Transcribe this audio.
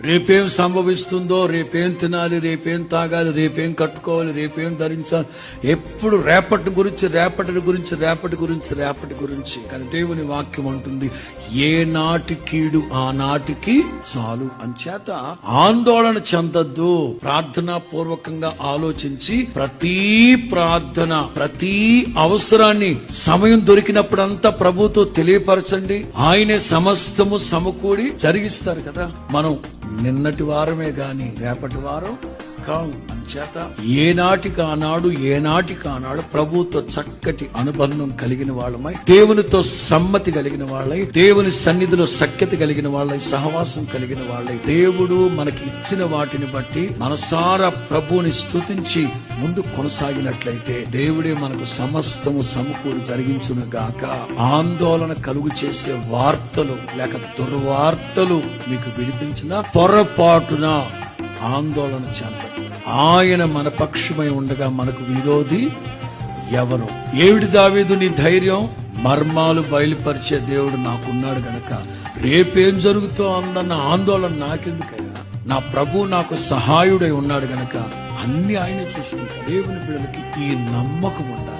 రేపేం సంభవిస్తుందో, రేపేం తినాలి, రేపేం తాగాలి, రేపేం కట్టుకోవాలి, రేపేం ధరించాలి, ఎప్పుడు రేపటి గురించి. కానీ దేవుని వాక్యం అంటుంది, ఏ నాటి కీడు ఆ నాటికి చాలు. అంచేత ఆందోళన చెందద్దు. ప్రార్థనా పూర్వకంగా ఆలోచించి ప్రతి ప్రార్థన, ప్రతి అవసరాన్ని సమయం దొరికినప్పుడంతా ప్రభుతో తెలియపరచండి. ఆయనే సమస్తము సమకూడి జరిగిస్తారు కదా. మనం నిన్నటి వారమే గాని రేపటి వారం కావు. అంచేత ఏనాటికి ఆనాడు ప్రభుతో చక్కటి అనుబంధం కలిగిన వాళ్ళమై, దేవునితో సమ్మతి కలిగిన వాళ్ళై, దేవుని సన్నిధిలో సఖ్యత కలిగిన వాళ్ళై, సహవాసం కలిగిన వాళ్ళై, దేవుడు మనకి ఇచ్చిన వాటిని బట్టి మనసారా ప్రభువుని స్తుతించి ముందు కొనసాగినట్లయితే దేవుడే మనకు సమస్తము సమకూడి జరిగించును గాక. ఆందోళన కలుగు చేసే వార్తలు లేక దుర్వార్తలు మీకు వినిపించిన పొరపాటున ఆందోళన చెందదు. ఆయన మన పక్షమై ఉండగా మనకు విరోధి ఎవరు? ఏమిటి దావీదు నీ ధైర్యం? మర్మాలు బయలుపరిచే దేవుడు నాకున్నాడు గనక రేపేం జరుగుతో అందన్న ఆందోళన నాకెందుకయ్యా? నా ప్రభు నాకు సహాయుడై ఉన్నాడు గనక అన్ని ఆయన చూసుకుంటాడు. దేవుని బిడ్డలకి ఈ నమ్మకం ఉండాలి.